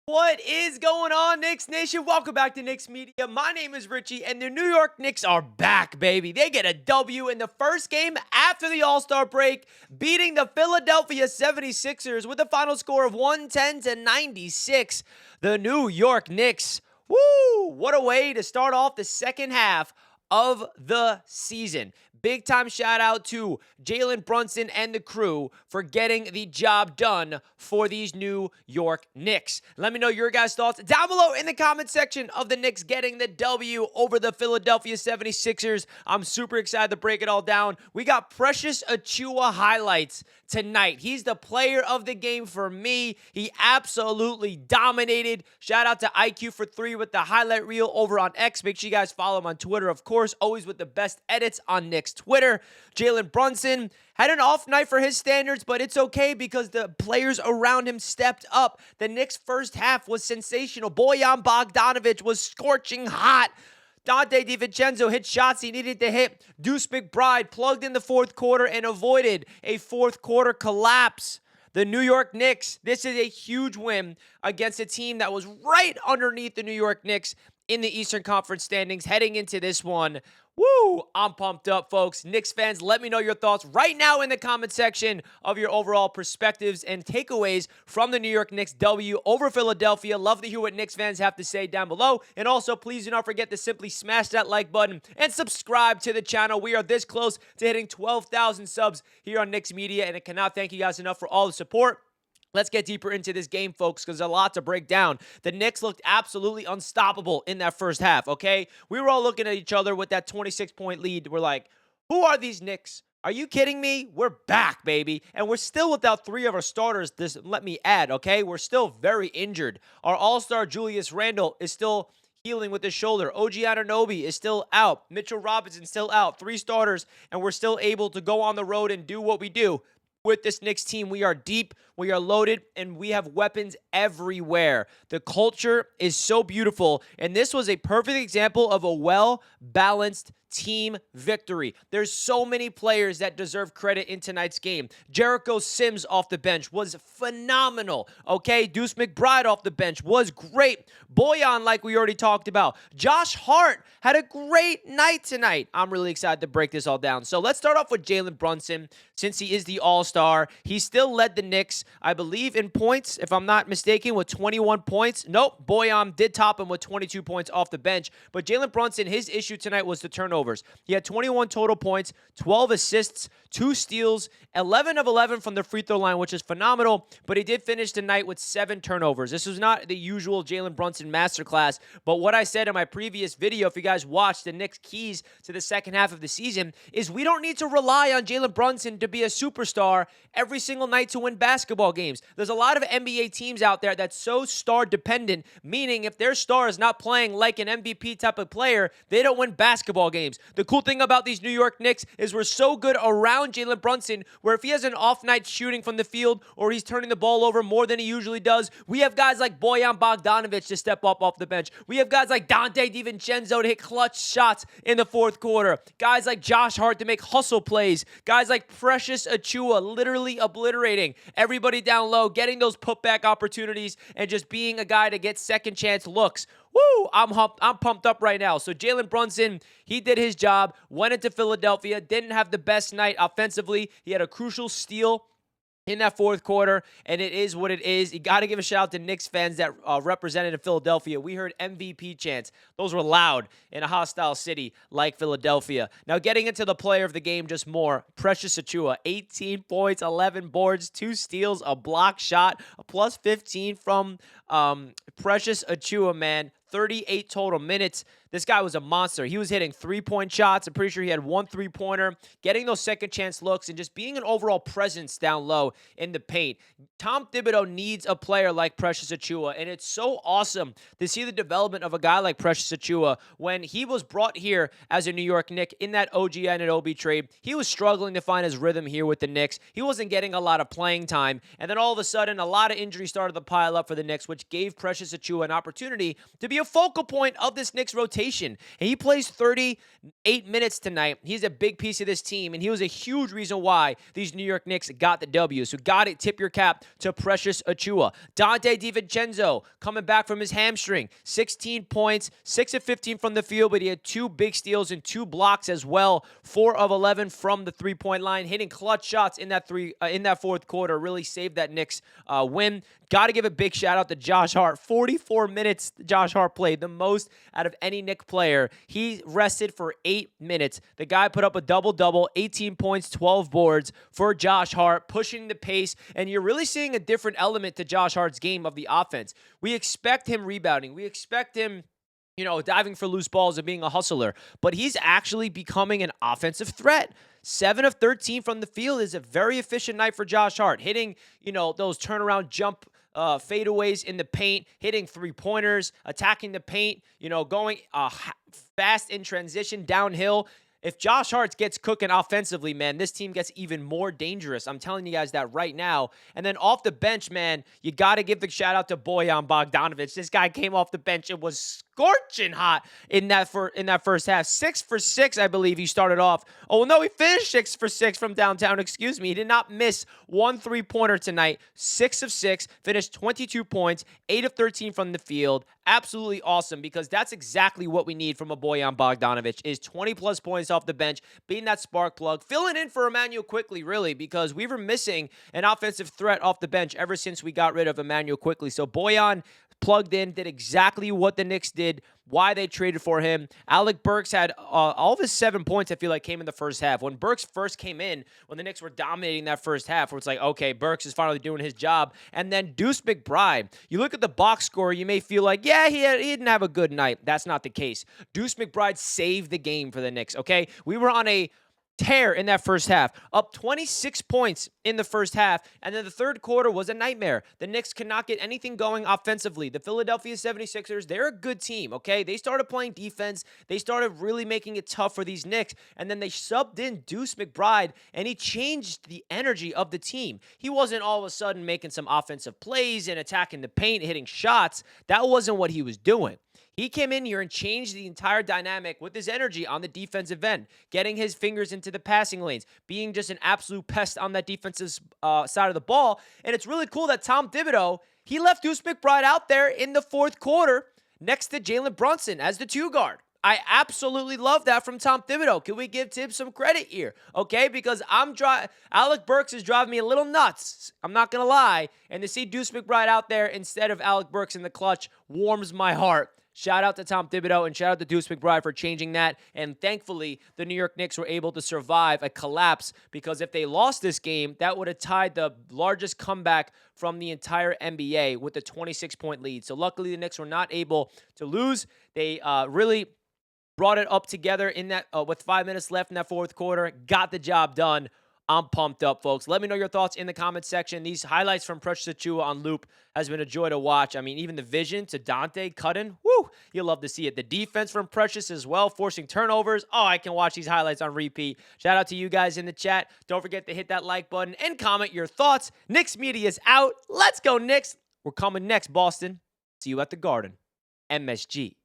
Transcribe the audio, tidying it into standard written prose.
What is going on, Knicks Nation? Welcome back to Knicks Media. My name is Richie, and the New York Knicks are back, baby. They get a W in the first game after the All-Star break, beating the Philadelphia 76ers with a final score of 110-96. The New York Knicks, woo! What a way to start off the second half of the season. Big time shout out to Jalen Brunson and the crew for getting the job done for these New York Knicks. Let me know your guys' thoughts down below in the comment section of the Knicks getting the W over the Philadelphia 76ers. I'm super excited to break it all down. We got Precious Achiuwa highlights tonight. He's the player of the game for me. He absolutely dominated. Shout out to IQ for 3 with the highlight reel over on X. Make sure you guys follow him on Twitter, of course, always with the best edits on Knicks Twitter. Jalen Brunson had an off night for his standards, but it's okay because the players around him stepped up. The Knicks' first half was sensational. Bojan Bogdanovic was scorching hot. Donte DiVincenzo hit shots he needed to hit. Deuce McBride plugged in the fourth quarter and avoided a fourth quarter collapse. The New York Knicks, this is a huge win against a team that was right underneath the New York Knicks in the Eastern Conference standings heading into this one. Woo! I'm pumped up, folks. Knicks fans, let me know your thoughts right now in the comment section of your overall perspectives and takeaways from the New York Knicks W over Philadelphia. Love to hear what Knicks fans have to say down below. And also, please do not forget to simply smash that like button and subscribe to the channel. We are this close to hitting 12,000 subs here on Knicks Media, and I cannot thank you guys enough for all the support. Let's get deeper into this game, folks, because there's a lot to break down. The Knicks looked absolutely unstoppable in that first half, okay? We were all looking at each other with that 26-point lead. We're like, who are these Knicks? Are you kidding me? We're back, baby. And we're still without 3 of our starters, let me add, okay? We're still very injured. Our all-star Julius Randle is still healing with his shoulder. OG Anunoby is still out. Mitchell Robinson still out. 3 starters, and we're still able to go on the road and do what we do. With this Knicks team, we are deep, we are loaded, and we have weapons everywhere. The culture is so beautiful, and this was a perfect example of a well-balanced team victory. There's so many players that deserve credit in tonight's game. Jericho Sims off the bench was phenomenal, okay? Deuce McBride off the bench was great. Bojan, like we already talked about. Josh Hart had a great night tonight. I'm really excited to break this all down. So let's start off with Jalen Brunson. Since he is the all-star, he still led the Knicks, I believe, in points, if I'm not mistaken, with 21 points. Nope, Bojan did top him with 22 points off the bench. But Jalen Brunson, his issue tonight was the turnovers. He had 21 total points, 12 assists, 2 steals, 11 of 11 from the free throw line, which is phenomenal, but he did finish tonight with 7 turnovers. This was not the usual Jalen Brunson masterclass, but what I said in my previous video, if you guys watched the Knicks' keys to the second half of the season, is we don't need to rely on Jalen Brunson to be a superstar every single night to win basketball games. There's a lot of NBA teams out there that's so star dependent, meaning if their star is not playing like an MVP type of player, they don't win basketball games. The cool thing about these New York Knicks is we're so good around Jalen Brunson where if he has an off night shooting from the field or he's turning the ball over more than he usually does, we have guys like Bojan Bogdanovic to step up off the bench. We have guys like Donte DiVincenzo to hit clutch shots in the fourth quarter. Guys like Josh Hart to make hustle plays. Guys like Precious Achiuwa literally obliterating everybody down low, getting those putback opportunities, and just being a guy to get second chance looks. Woo! I'm pumped up right now. So Jalen Brunson, he did his job, went into Philadelphia, didn't have the best night offensively. He had a crucial steal in that fourth quarter, and it is what it is. You got to give a shout out to Knicks fans that represented in Philadelphia. We heard MVP chants. Those were loud in a hostile city like Philadelphia. Now, getting into the player of the game just more, Precious Achiuwa, 18 points, 11 boards, 2 steals, a block shot, a plus 15 from Precious Achiuwa, man. 38 total minutes. This guy was a monster. He was hitting 3-point shots. I'm pretty sure he had 1 3-pointer, getting those second chance looks, and just being an overall presence down low in the paint. Tom Thibodeau needs a player like Precious Achiuwa, and it's so awesome to see the development of a guy like Precious Achiuwa. When he was brought here as a New York Knick in that OG Anunoby trade, he was struggling to find his rhythm here with the Knicks. He wasn't getting a lot of playing time, and then all of a sudden, a lot of injuries started to pile up for the Knicks, which gave Precious Achiuwa an opportunity to be a focal point of this Knicks rotation. And he plays 38 minutes tonight. He's a big piece of this team, and he was a huge reason why these New York Knicks got the W. So got it. Tip your cap to Precious Achiuwa. Dante DiVincenzo coming back from his hamstring. 16 points, 6 of 15 from the field, but he had 2 big steals and 2 blocks as well. 4 of 11 from the three-point line, hitting clutch shots in that fourth quarter. Really saved that Knicks win. Got to give a big shout out to Josh Hart. 44 minutes Josh Hart played, the most out of any Knick player. He rested for 8 minutes. The guy put up a double-double, 18 points, 12 boards for Josh Hart, pushing the pace, and you're really seeing a different element to Josh Hart's game of the offense. We expect him rebounding. We expect him diving for loose balls and being a hustler, but he's actually becoming an offensive threat. 7 of 13 from the field is a very efficient night for Josh Hart, hitting, those turnaround jump fadeaways in the paint, hitting three-pointers, attacking the paint, going fast in transition downhill. If Josh Hart gets cooking offensively, man, this team gets even more dangerous. I'm telling you guys that right now. And then off the bench, man, you got to give the shout out to Bojan Bogdanovic. This guy came off the bench. It was scorching hot in that first half. 6 for 6, I believe he started off. Oh, no, he finished 6 for 6 from downtown. Excuse me. He did not miss 1 3-pointer tonight. 6 of 6, finished 22 points, 8 of 13 from the field. Absolutely awesome, because that's exactly what we need from a Bojan Bogdanovic, is 20-plus points off the bench, being that spark plug, filling in for Immanuel Quickley, really, because we were missing an offensive threat off the bench ever since we got rid of Immanuel Quickley. So Bojan plugged in, did exactly what the Knicks did, why they traded for him. Alec Burks had all of his 7 points, I feel like, came in the first half. When Burks first came in, when the Knicks were dominating that first half, where it's like, okay, Burks is finally doing his job. And then Deuce McBride, you look at the box score, you may feel like, yeah, he didn't have a good night. That's not the case. Deuce McBride saved the game for the Knicks, okay? We were on a tear in that first half, up 26 points in the first half, and then the third quarter was a nightmare. The Knicks could not get anything going offensively. The Philadelphia 76ers, they're a good team, okay? They started playing defense. They started really making it tough for these Knicks, and then they subbed in Deuce McBride, and he changed the energy of the team. He wasn't all of a sudden making some offensive plays and attacking the paint, hitting shots. That wasn't what he was doing. He came in here and changed the entire dynamic with his energy on the defensive end, getting his fingers into the passing lanes, being just an absolute pest on that defensive side of the ball. And it's really cool that Tom Thibodeau, he left Deuce McBride out there in the fourth quarter next to Jalen Brunson as the 2-guard. I absolutely love that from Tom Thibodeau. Can we give Tibbs some credit here? Okay, because Alec Burks is driving me a little nuts. I'm not going to lie. And to see Deuce McBride out there instead of Alec Burks in the clutch warms my heart. Shout out to Tom Thibodeau and shout out to Deuce McBride for changing that. And thankfully, the New York Knicks were able to survive a collapse, because if they lost this game, that would have tied the largest comeback from the entire NBA with a 26-point lead. So luckily, the Knicks were not able to lose. They really brought it up together in that with 5 minutes left in that fourth quarter, got the job done. I'm pumped up, folks. Let me know your thoughts in the comments section. These highlights from Precious Achiuwa on loop has been a joy to watch. I mean, even the vision to Dante cutting, woo, you'll love to see it. The defense from Precious as well, forcing turnovers. Oh, I can watch these highlights on repeat. Shout out to you guys in the chat. Don't forget to hit that like button and comment your thoughts. Knicks Media is out. Let's go, Knicks. We're coming next, Boston. See you at the Garden. MSG.